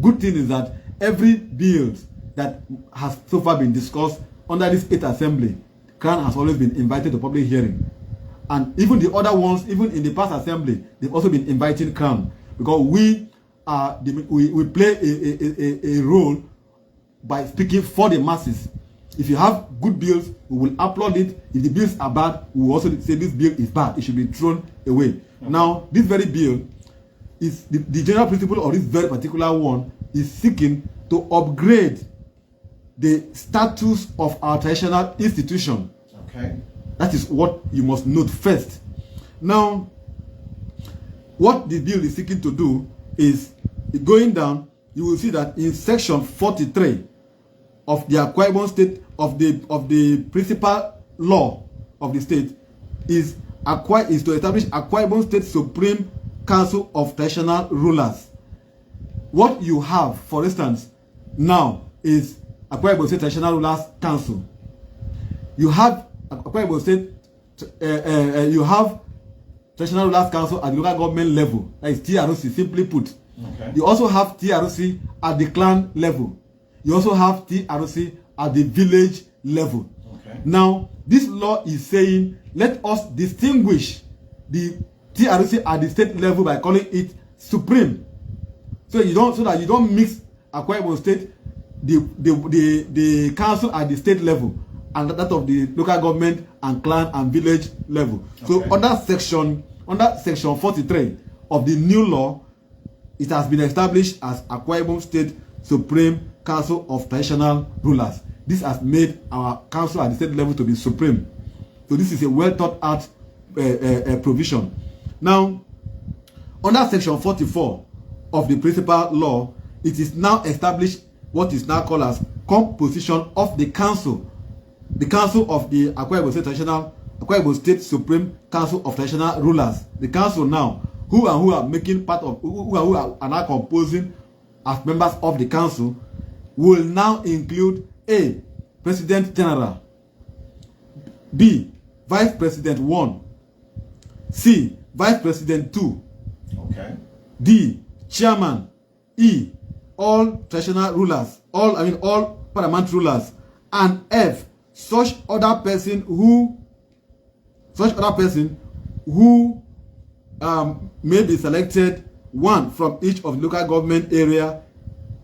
good thing is that every bill that has so far been discussed under this 8th assembly, Crown has always been invited to public hearing. And even the other ones, even in the past assembly, they've also been inviting Crown, because we play a role by speaking for the masses. If you have good bills, we will applaud it. If the bills are bad, we will also say this bill is bad. It should be thrown away. Okay. Now, this very bill is the general principle of this very particular one is seeking to upgrade the status of our traditional institution. Okay. That is what you must note first. Now, what the bill is seeking to do is, going down, you will see that in section 43 of the Akwa Ibom state of the principal law of the state is to establish Akwa Ibom State Supreme Council of Traditional Rulers. What you have, for instance, now is Akwa Ibom State Traditional Rulers Council. You have Akwa Ibom State, you have Traditional Rulers Council at the local government level, that is TRC, simply put. Okay. You also have TRC at the clan level. You also have TRC at the village level. Okay. Now, this law is saying, let us distinguish the TRC at the state level by calling it supreme. So that you don't mix Akwa Ibom State, the council at the state level, and that of the local government and clan and village level. Okay. So under section 43 of the new law, it has been established as Akwa Ibom State Supreme Council of Traditional Rulers. This has made our council at the state level to be supreme. So this is a well thought out provision. Now, under section 44 of the principal law, it is now established what is now called as composition of the council of the Akwa Ibom State Supreme Council of Traditional Rulers. The council now, who are making part of, who are now composing as members of the council, will now include A, President General, B, Vice President 1, C, Vice President 2, okay, D, Chairman, E, all traditional rulers, all paramount rulers, and F, such other person who may be selected, one from each of the local government area.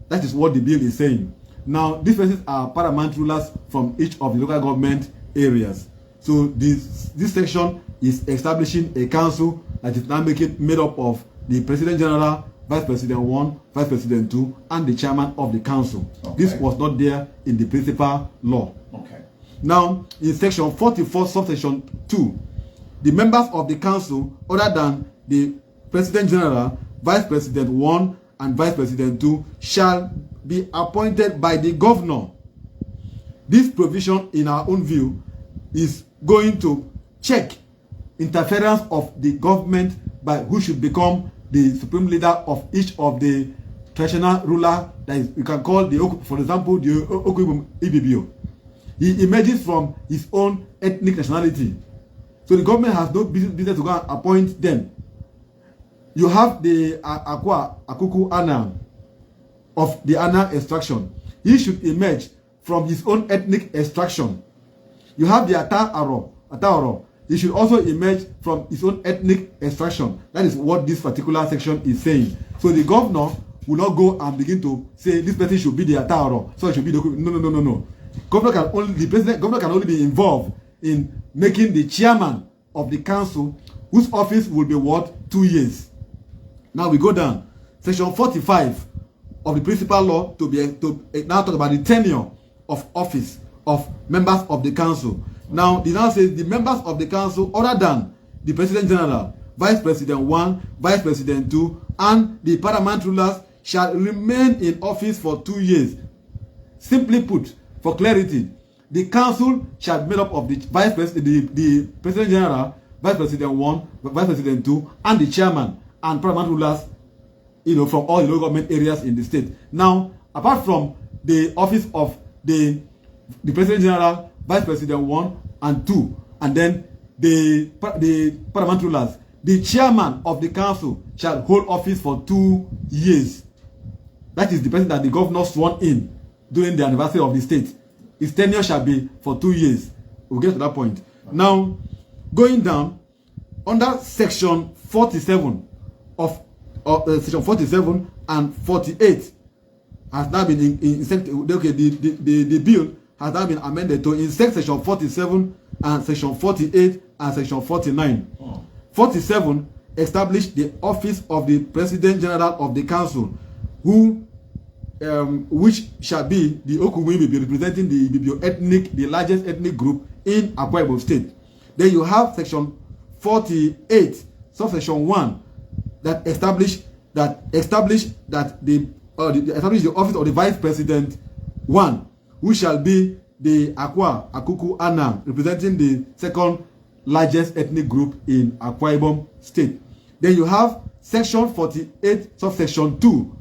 That is what the bill is saying. Now, these persons are paramount rulers from each of the local government areas. So this section is establishing a council that is now made up of the President General, Vice President 1, Vice President 2, and the Chairman of the Council. Okay. This was not there in the principal law. Okay. Now, in section 44, subsection 2, the members of the council, other than the President General, Vice President 1, and Vice President 2, shall be appointed by the governor. This provision, in our own view, is going to check interference of the government by who should become the supreme leader of each of the traditional ruler. That is, you can call for example, the Ibom. He emerges from his own ethnic nationality, so the government has no business to go and appoint them. You have the Akuku Anam of the Anam extraction. He should emerge from his own ethnic extraction. You have the Ataoro. He should also emerge from his own ethnic extraction. That is what this particular section is saying. So the governor will not go and begin to say this person should be the Ataoro, so it should be the no. Governor can only be involved in making the chairman of the council, whose office will be 2 years. Now we go down. Section 45 of the principal law now talk about the tenure of office of members of the council. Now, it now says the members of the council, other than the President General, Vice President 1, Vice President 2, and the paramount rulers, shall remain in office for 2 years. Simply put, for clarity, the council shall be made up of the the President General, Vice President 1, Vice President 2, and the chairman and paramount rulers, from all the local government areas in the state. Now, apart from the office of the President General, Vice President 1 and 2, and then the paramount rulers, the chairman of the council shall hold office for 2 years. that is the person that the governor sworn in during the anniversary of the state, his tenure shall be for 2 years. We'll get to that point. Okay. Now, going down, under section 47 of section 47 and 48 has now been the bill has now been amended to insert section 47 and section 48 and section 49. 47 established the office of the President General of the Council, who which shall be the Okuwimi, be representing the Ibibio ethnic, the largest ethnic group in Akwa Ibom State. Then you have section 48, subsection 1, that establish the office of the Vice President 1, who shall be the Akwa Akuku Anam, representing the second largest ethnic group in Akwa Ibom State. Then you have section 48, subsection 2,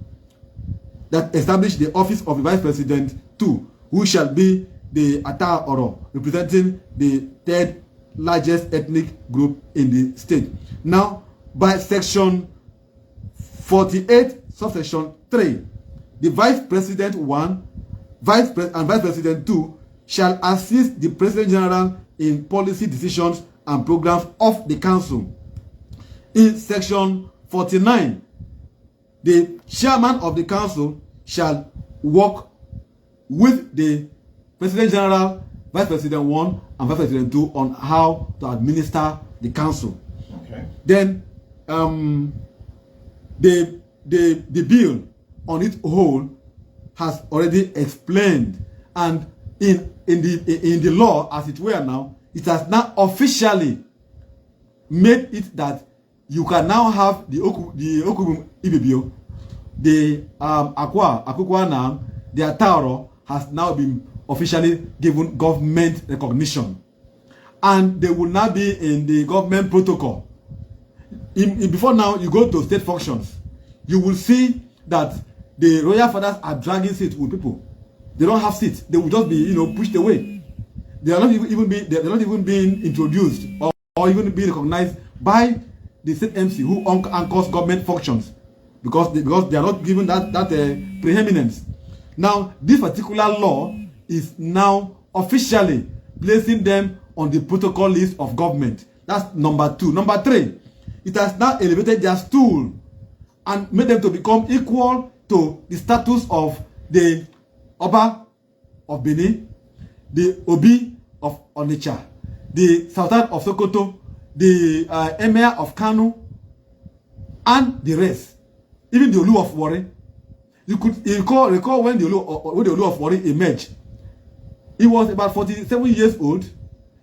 that establish the office of the Vice President 2, who shall be the Ata Oro, representing the third largest ethnic group in the state. Now, by section 48, subsection 3, the Vice President 1 and Vice President 2 shall assist the President General in policy decisions and programs of the Council. In section 49, the Chairman of the Council shall work with the President General, Vice President 1 and Vice President 2 on how to administer the Council. Okay. Then the bill on its whole has already explained, and in the law as it were now, it has now officially made it that you can now have the Okubum Ibibio, the Akukwana, the Ataro has now been officially given government recognition, and they will now be in the government protocol. Before now, you go to state functions, you will see that the royal fathers are dragging seats with people. They don't have seats. They will just be, pushed away. They are not even being introduced or even being recognized by the state MC who anchors government functions, because they are not given that preeminence. Now, this particular law is now officially placing them on the protocol list of government. That's number 2. Number 3, it has now elevated their stool and made them to become equal to the status of the Oba of Benin, the Obi of Onitsha, the Sultan of Sokoto, the Emir of Kano, and the rest. Even the Olu of Warri. You could recall when the Olu of Warri emerged. He was about 47 years old.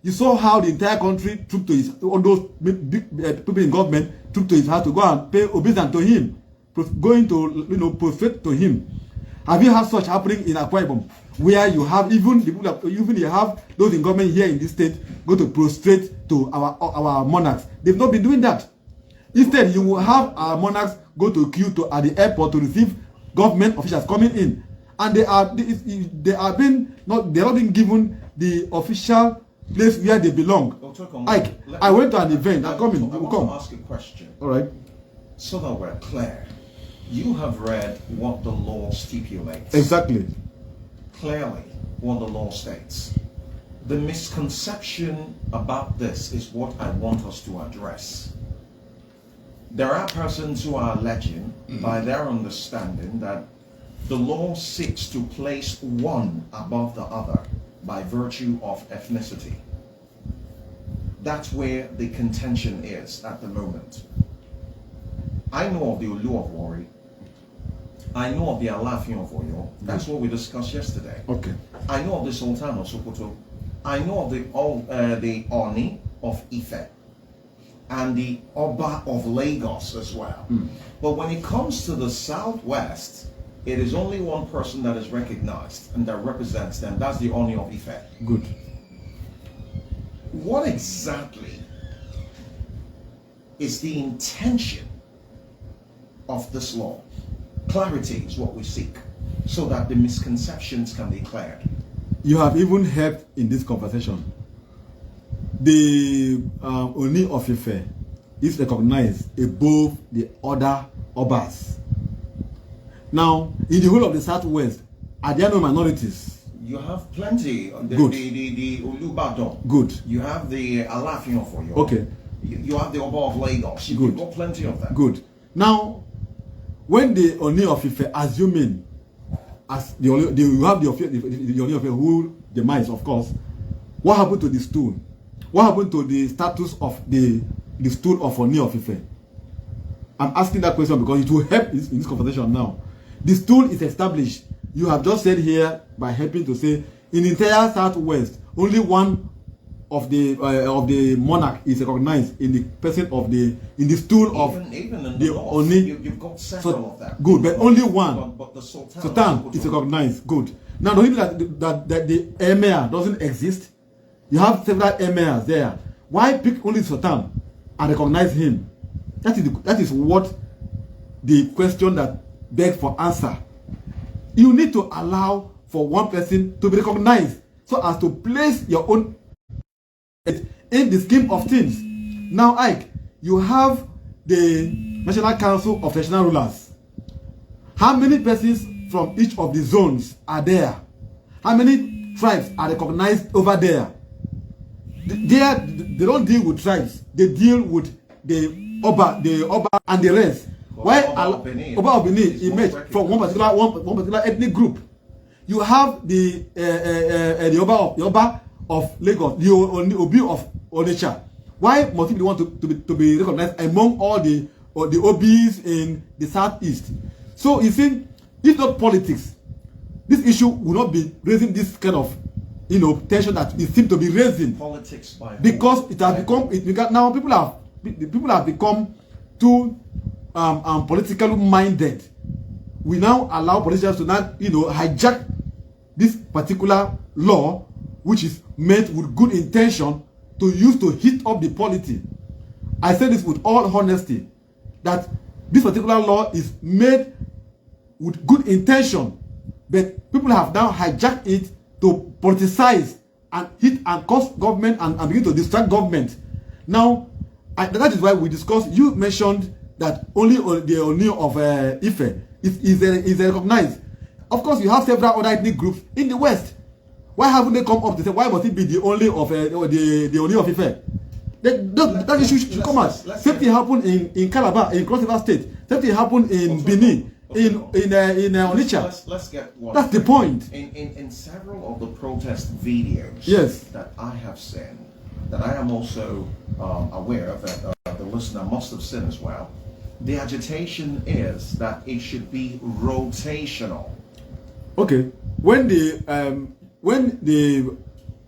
You saw how the entire country took to his, all those big people in government took to his house to go and pay obeisance to him, going to prostrate to him. Have you had such happening in Akwa Ibom, where you have even you have those in government here in this state go to prostrate to our monarchs? They've not been doing that. Instead, you will have our monarchs go to queue at the airport to receive government officials coming in, and they are not being given the official place where they belong. I went to an event. I want to ask a question. All right. So that we're clear, you have read what the law stipulates. Exactly. Clearly, what the law states. The misconception about this is what I want us to address. There are persons who are alleging, by their understanding, that the law seeks to place one above the other by virtue of ethnicity. That's where the contention is at the moment. I know of the Olu of Warri. I know of the Alafin of Oyo. That's what we discussed yesterday. Okay. I know of the Sultan of Sokoto. I know of the Oni of Ife and the Oba of Lagos as well. But when it comes to the Southwest, it is only one person that is recognized and that represents them. That's the Oni of Ife. Good. What exactly is the intention of this law? Clarity is what we seek, so that the misconceptions can be cleared. You have even heard in this conversation, the Oni of Ife is recognized above the other Obas. Now, in the whole of the Southwest, are there no minorities? You have plenty. Good. The Olubadon. Good. You have the Alafin of Oyo. Okay. You have the Oba of Lagos. You've got plenty of them. Good. Now, when the Oni of Ife, assuming as you have the Oni of Ife who demise, of course, what happened to the stool? What happened to the status of the stool of Oni of Ife? I'm asking that question because it will help in this conversation now. The stool is established. You have just said here by helping to say in the entire Southwest, only one of the monarch is recognized in the person of the stool of even in the north, Oni. You've got several of them. Good, but only one. But the Sultan is recognized. Good. Now, don't mean that the emir doesn't exist. You have several emirs there. Why pick only Sultan and recognize him? That is what the question that begs for answer. You need to allow for one person to be recognized so as to place your own in the scheme of things. Now, Ike, you have the National Council of Traditional Rulers. How many persons from each of the zones are there? How many tribes are recognized over there? They don't deal with tribes. They deal with the Oba and the rest. Why Oba of Benin emerged from one particular ethnic group? You have the Oba of Lagos, the Obi of Onitsha. Why must he be the one to be recognized among all the Obis in the southeast? So you see, if not politics, this issue will not be raising this kind of tension that it seems to be raising. Politics because it has become now people have become too politically minded. We now allow politicians to now hijack this particular law, which is made with good intention to use to heat up the polity. I say this with all honesty, that this particular law is made with good intention, but people have now hijacked it to politicize and hit and cause government and begin to distract government. Now, that is why we discussed, you mentioned that only the Oni of Ife is recognized. Of course, you have several other ethnic groups in the West. Why haven't they come up to say, why must it be the only of the Oni of Ife? That issue should come out. Same thing happened in Calabar, in Cross River State. Same thing happened in Benin, in Onitsha. Let's get one. That's the point. In several of the protest videos that I have seen, that I am also aware of, that the listener must have seen as well, the agitation is that it should be rotational. Okay, when the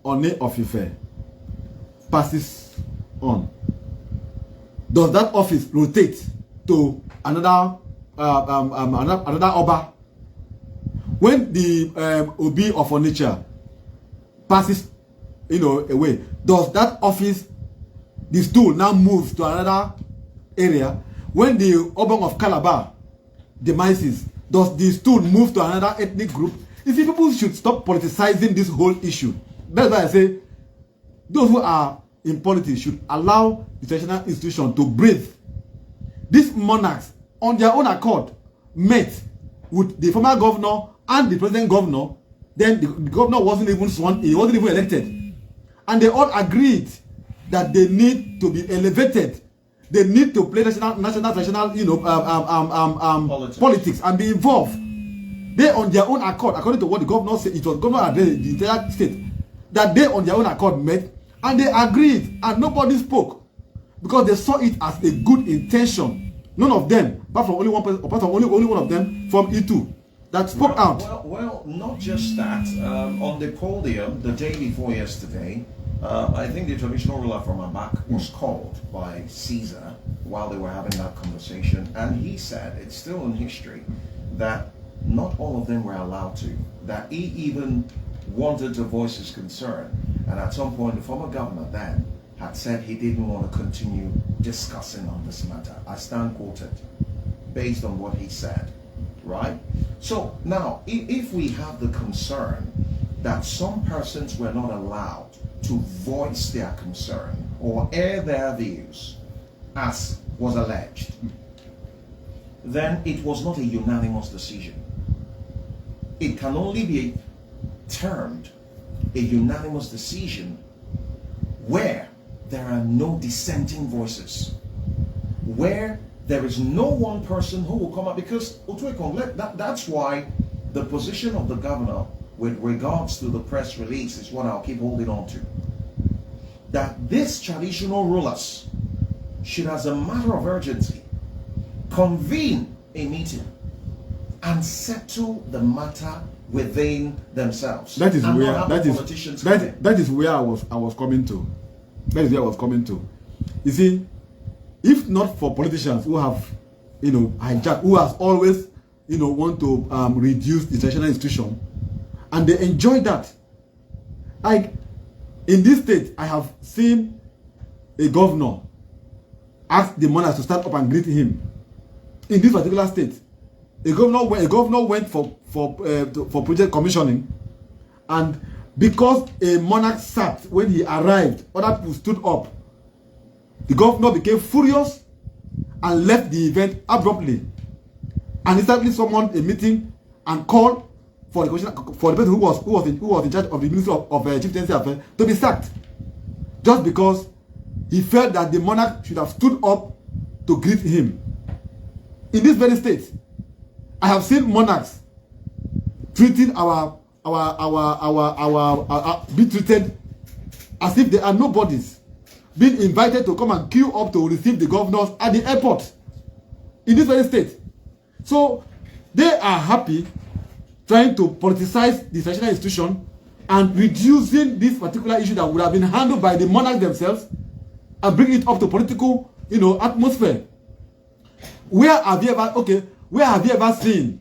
Oni of Ife passes on, does that office rotate to another Oba? When the Obi of Onitsha passes away, does that office, the stool, now moves to another area? When the Oba of Calabar demises, does the stool move to another ethnic group? You see, people should stop politicizing this whole issue. That's why I say those who are in politics should allow the traditional institution to breathe. These monarchs, on their own accord, met with the former governor and the present governor. Then the governor wasn't even sworn, he wasn't even elected. And they all agreed that they need to be elevated. They need to play national politics and be involved. They on their own accord, according to what the governor said, it was governor addressed the entire state, that they on their own accord met and they agreed and nobody spoke because they saw it as a good intention. None of them, apart from only one person, apart from only one of them from E2 that spoke out. Well, not just that. On the podium the day before yesterday, I think the traditional ruler from Abak was called by Caesar while they were having that conversation, and he said, it's still in history, that not all of them were allowed to, that he even wanted to voice his concern, and at some point the former governor then had said he didn't want to continue discussing on this matter. I stand quoted based on what he said, right? So now, if we have the concern that some persons were not allowed to voice their concern or air their views, as was alleged, then it was not a unanimous decision. It can only be termed a unanimous decision where there are no dissenting voices, where there is no one person who will come up, because that's why the position of the governor with regards to the press release is what I'll keep holding on to. That these traditional rulers should, as a matter of urgency, convene a meeting and settle the matter within themselves. That is where that is where I was coming to. That is where I was coming to. You see, if not for politicians who have, hijacked, who has always, want to reduce the traditional institution, and they enjoy that. Like in this state, I have seen a governor ask the monarchs to stand up and greet him. In this particular state, a governor went for project commissioning, and because a monarch sat when he arrived, other people stood up. The governor became furious and left the event abruptly, and instantly summoned a meeting and called for the person who was in charge of the Ministry of Chieftaincy Affairs to be sacked, just because he felt that the monarch should have stood up to greet him. In this very state, I have seen monarchs treating be treated as if they are nobodies, being invited to come and queue up to receive the governors at the airport in this very state. So they are happy trying to politicize the traditional institution and reducing this particular issue that would have been handled by the monarchs themselves and bring it up to political, atmosphere. Where have you ever seen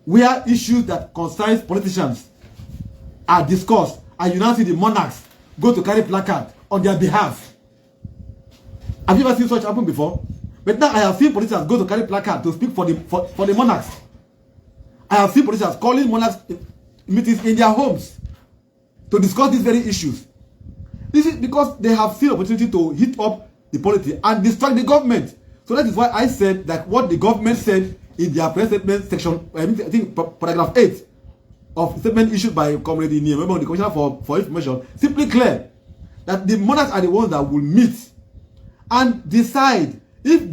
where issues that concern politicians are discussed and you now see the monarchs go to carry placard on their behalf? Have you ever seen such happen before? But now I have seen politicians go to carry placard to speak for the monarchs. I have seen politicians calling monarchs meetings in their homes to discuss these very issues. This is because they have seen opportunity to hit up the polity and distract the government. So that is why I said that what the government said in their press statement section, I think paragraph 8 of statement issued by Comrade Niemebo, the Commissioner for Information, simply clear that the monarchs are the ones that will meet and decide if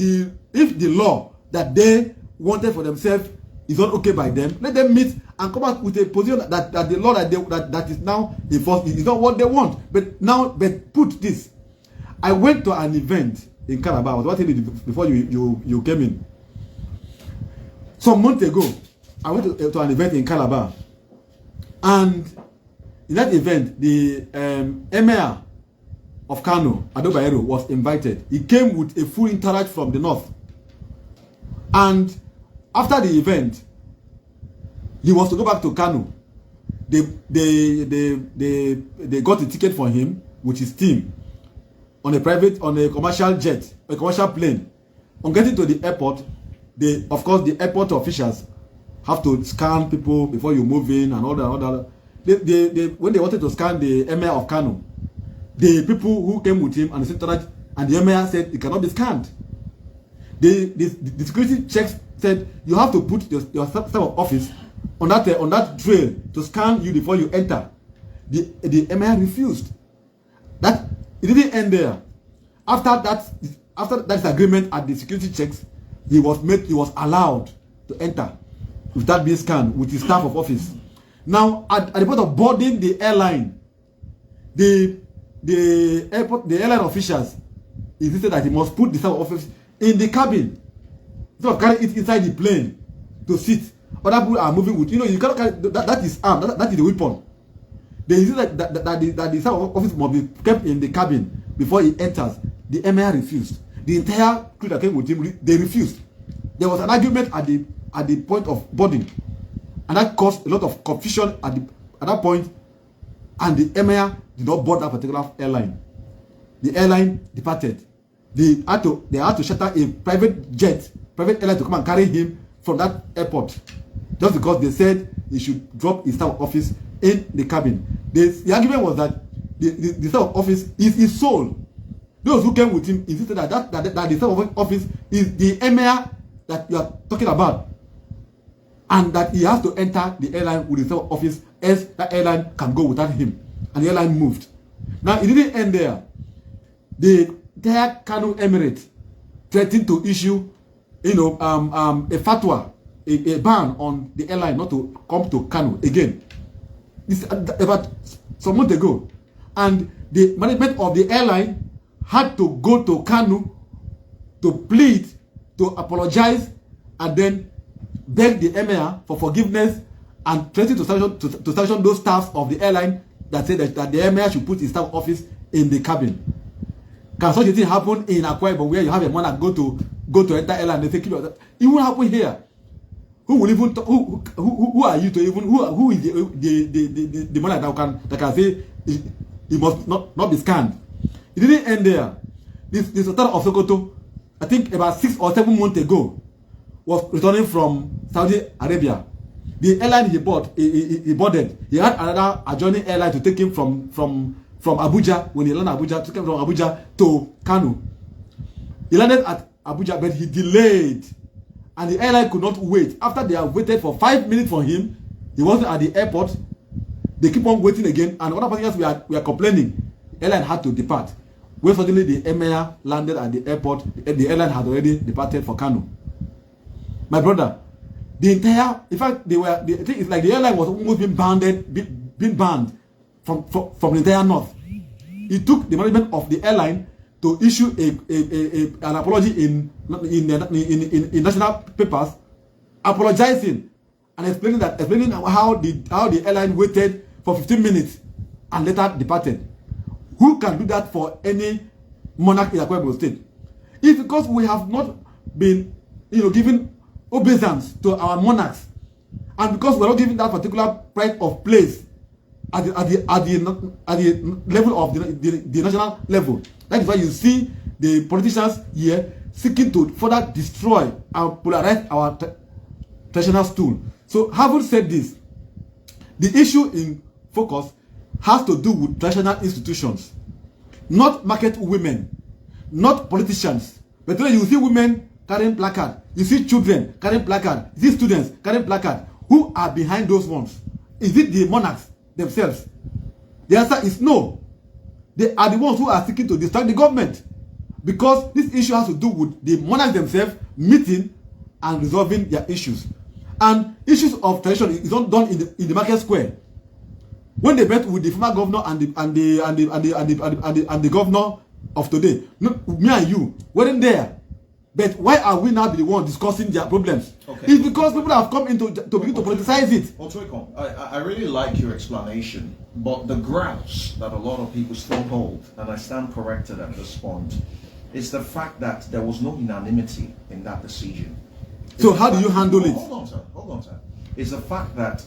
the law that they wanted for themselves is not okay by them. Let them meet and come out with a position that the law that is now enforced is not what they want. But put this. I went to an event in Calabar. I was watching it before you came in. Some months ago, I went to an event in Calabar, and in that event, the Emir of Kano, Ado Bayero, was invited. He came with a full entourage from the north, and after the event, he was to go back to Kano. They got a ticket for him with his team on a commercial jet, a commercial plane. On getting to the airport, of course, the airport officials have to scan people before you move in and all that. When they wanted to scan the Emir of Kano, the people who came with him and the Emir said it cannot be scanned. The security checks said you have to put your staff of office on that trail to scan you before you enter. The Emir refused. That it didn't end there. After that agreement at the security checks, he was allowed to enter without being scanned with his staff of office. Now, at the point of boarding the airline, the airline officials insisted that he must put the staff of office in the cabin instead of carrying it inside the plane to sit. Other people are moving with, you cannot carry that is armed, that is the weapon. They insist that the staff of office must be kept in the cabin before he enters. The Emir refused. The entire crew that came with him, they refused. There was an argument at the point of boarding, and that caused a lot of confusion at that point, and the Emir did not board that particular airline. The airline departed. They had to charter a private airline to come and carry him from that airport, just because they said he should drop his staff of office in the cabin. The argument was that the staff of office is his soul. Those who came with him insisted that the staff of office is the Emir that you are talking about, and that he has to enter the airline with his office, else that airline can go without him, and the airline moved. Now it didn't end there. The entire Kano Emirate threatened to issue, a fatwa, a ban on the airline not to come to Kano again. This about some months ago, and the management of the airline had to go to Kano to plead, to apologize, and then beg the emir for forgiveness and threaten to sanction those staffs of the airline that said that the emir should put his staff office in the cabin. Can such a thing happen in Akwa Ibom, where you have a man that go to enter airline and they say keep it? It won't happen here. Who will even who are you to even who is the man that can say he must not be scanned? It didn't end there. This Sultan of Sokoto, I think about 6 or 7 months ago, was returning from Saudi Arabia. The airline he boarded, he had another adjoining airline to take him from Abuja. When he landed Abuja, took him from Abuja to Kano. He landed at Abuja, but he delayed, and the airline could not wait. After they have waited for 5 minutes for him, he wasn't at the airport. They keep on waiting again, and other passengers were complaining. The airline had to depart. When suddenly the emir landed at the airport, the airline had already departed for Kano. My brother, the entire, in fact, the thing is like the airline was almost being banned from the entire north. It took the management of the airline to issue an apology in national papers, apologizing and explaining how the airline waited for 15 minutes and later departed. Who can do that for any monarch in Akwa Ibom State? It's because we have not been, giving obeisance to our monarchs, and because we're not giving that particular pride of place at the level of the national level. That is why you see the politicians here seeking to further destroy and polarize our traditional stool. So, having said this, the issue in focus has to do with traditional institutions, not market women, not politicians. But then you see women carrying placard, you see children carrying placard, you see students carrying placard. Who are behind those ones? Is it the monarchs themselves? The answer is no. They are the ones who are seeking to distract the government, because this issue has to do with the monarchs themselves meeting and resolving their issues. And issues of tradition is not done in the market square. When they met with the former governor and the governor of today, no, me and you weren't there. But why are we now the ones discussing their problems? Okay. It's because people have come into to begin to politicize it. I really like your explanation, but the grounds that a lot of people still hold, and I stand corrected at this point, is the fact that there was no unanimity in that decision. So how do you handle it? Hold on, sir. It's the fact that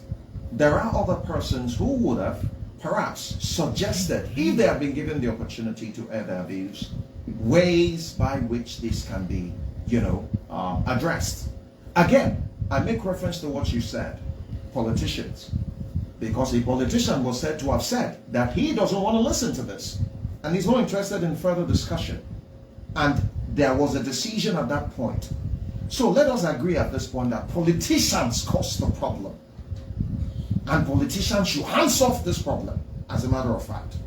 there are other persons who would have perhaps suggested, if they have been given the opportunity to air their views, ways by which this can be, addressed. Again, I make reference to what you said, politicians, because a politician was said to have said that he doesn't want to listen to this, and he's not interested in further discussion. And there was a decision at that point. So let us agree at this point that politicians caused the problem. And politicians should hands off this problem, as a matter of fact,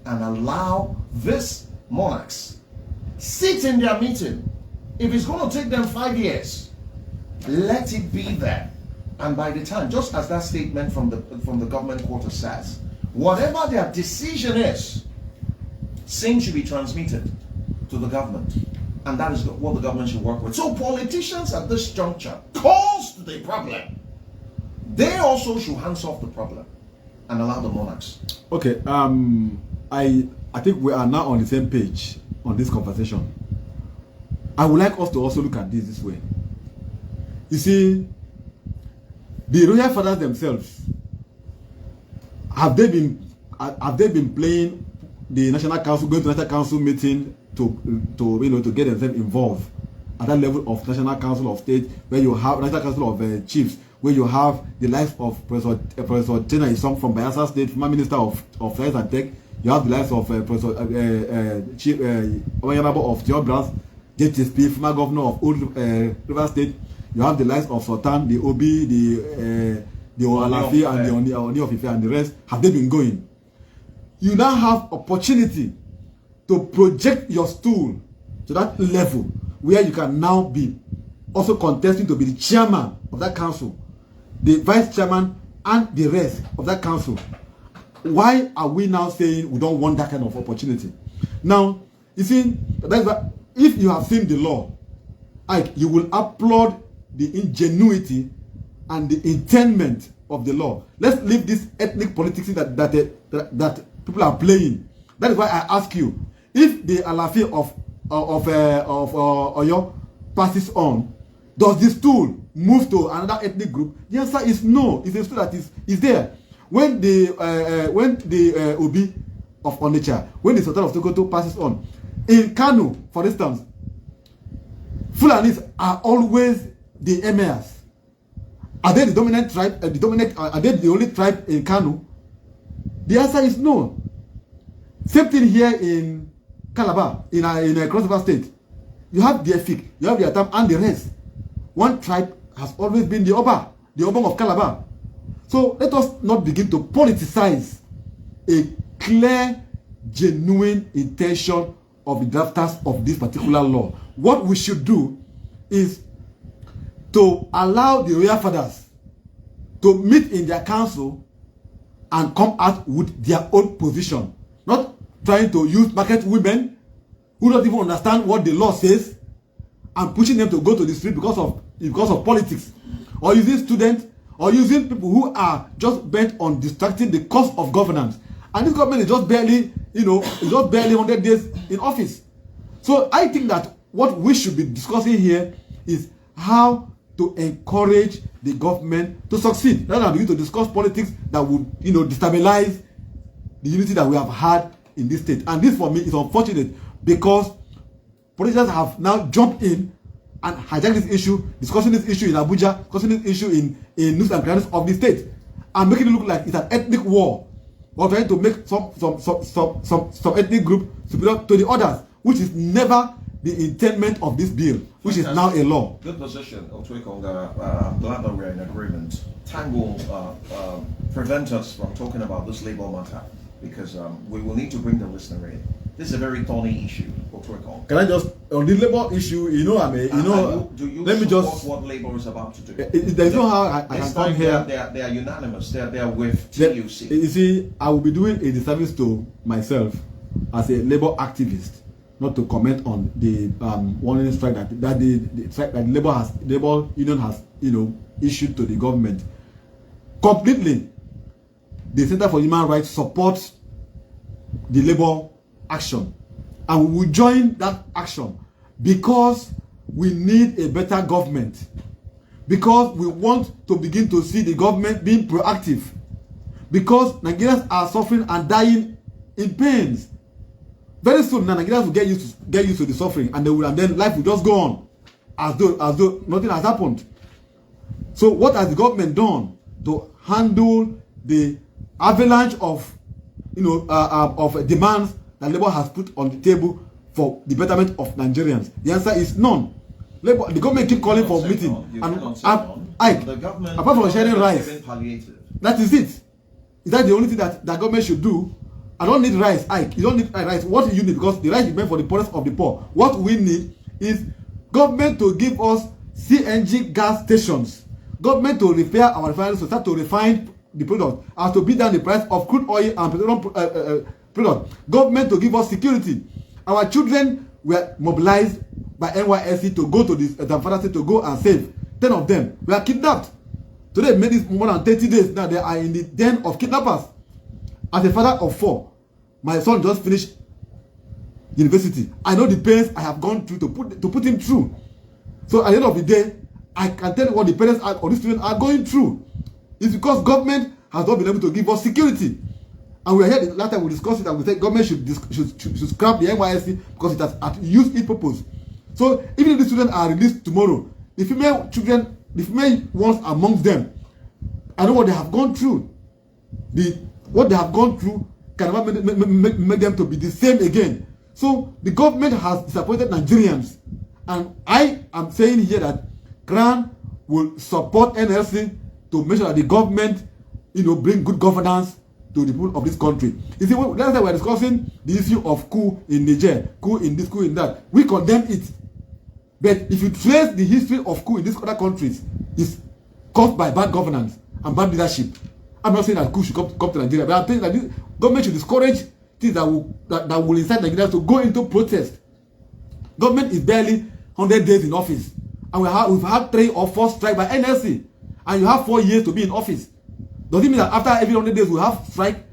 and allow these monarchs sit in their meeting. If it's going to take them 5 years, let it be there. And by the time, just as that statement from the government quarter says, whatever their decision is, same should be transmitted to the government. And that is what the government should work with. So politicians at this juncture caused the problem. They also should hands off the problem and allow the monarchs. Okay, I think we are now on the same page on this conversation. I would like us to also look at this way. You see, the royal fathers themselves, have they been playing the national council, going to national council meeting to get themselves involved at that level of national council of state, where you have national council of chiefs, where you have the likes of Professor Tena Isong from Bayelsa State, former Minister of Science and Tech. You have the likes of Professor Chief Oyanabo of Theobras. JTSP, former governor of Old River State. You have the likes of Sultan, the Obi, the Olafi, and the Oni of Ife, and the rest. Have they been going? You now have opportunity to project your stool to that level where you can now be also contesting to be the chairman of that council, the vice chairman, and the rest of that council. Why are we now saying we don't want that kind of opportunity? Now, you see, that's why, if you have seen the law, you will applaud the ingenuity and the intent of the law. Let's leave this ethnic politics that people are playing. That is why I ask you, if the Alafi of Oyo passes on, does this stool move to another ethnic group? The answer is no. It's a stool that is there. When the Obi of Onitsha, when the Sultan of Sokoto passes on, in Kano, for instance, Fulanis are always the emirs. Are they the dominant tribe? Are they the only tribe in Kano? The answer is no. Same thing here in Calabar, in a crossover state. You have the Efik, you have the Atam, and the rest. One tribe has always been the Obong of Calabar. So let us not begin to politicize a clear, genuine intention of the drafters of this particular law. What we should do is to allow the royal fathers to meet in their council and come out with their own position. Not trying to use market women who don't even understand what the law says and pushing them to go to the street because of politics, or using students, or using people who are just bent on distracting the cause of governance. And this government is just barely, is just barely 100 days in office. So I think that what we should be discussing here is how to encourage the government to succeed, rather than begin to discuss politics that would, destabilize the unity that we have had in this state. And this, for me, is unfortunate because politicians have now jumped in and hijacked this issue, discussing this issue in Abuja, discussing this issue in nooks and crannies of the state, and making it look like it's an ethnic war, or trying to make some ethnic group superior to the others, which is never the intendment of this bill, which is now a law. Good position, Otwekonga. I'm glad that we're in agreement. Time will prevent us from talking about this labor matter, because we will need to bring the listener in. This is a very thorny issue, Otwekonga. Can I just, on the labor issue, let me just, what labor is about to do? There's no how I can come here. They are unanimous. They are with TUC. You see, I will be doing a disservice to myself as a labor activist, not to comment on the warning strike that the strike that labor union has issued to the government. Completely, the Center for Human Rights supports the labor action, and we will join that action because we need a better government, because we want to begin to see the government being proactive, because Nigerians are suffering and dying in pains. Very soon, Nigerians will get used to the suffering, and then life will just go on as though nothing has happened. So, what has the government done to handle the avalanche of demands that Labour has put on the table for the betterment of Nigerians? The answer is none. The government keep calling for meeting, apart from sharing rice, that is it. Is that the only thing that the government should do? I don't need rice, You don't need rice. What do you need? Because the rice is meant for the poorest of the poor. What we need is government to give us CNG gas stations. Government to repair our refineries, to start to refine the product, and to beat down the price of crude oil and petroleum product. Government to give us security. Our children were mobilized by NYSC to go to this Zamfara State to go and save. 10 of them were kidnapped. Today, made this more than 30 days now. They are in the den of kidnappers. As a father of 4, my son just finished university. I know the pains I have gone through to put him through. So at the end of the day, I can tell you what the parents or the students are going through. It's because government has not been able to give us security. And we are here, the last time we discussed it, and we said government should scrap the NYSC because it has used its purpose. So even if the students are released tomorrow, the female ones amongst them, I know what they have gone through. What they have gone through can never make them to be the same again. So the government has disappointed Nigerians, And I am saying here that Crown will support NLC to make sure that the government, bring good governance to the people of this country. You see, last time we were discussing the issue of coup in Niger, coup in this, coup in that. We condemn it. But if you trace the history of coup in these other countries, it's caused by bad governance and bad leadership. I'm not saying that coup should come to Nigeria, but I'm saying that this government should discourage things that will incite Nigerians to go into protest. Government is barely 100 days in office, and we've had 3 or 4 strikes by NLC, and you have 4 years to be in office. Does it mean that after every 100 days we have strike?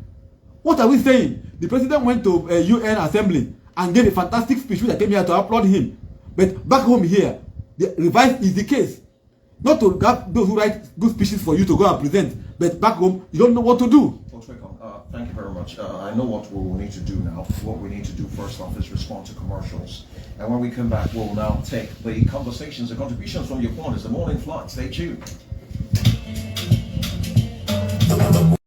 What are we saying? The president went to a UN assembly and gave a fantastic speech, which I came here to applaud him. But back home here, the reverse is the case. Not to have those who write good speeches for you to go and present, but back home, you don't know what to do. Thank you very much. I know what we will need to do now. What we need to do first off is respond to commercials. And when we come back, we'll now take the conversations and contributions from your corners. The morning flight. Stay tuned.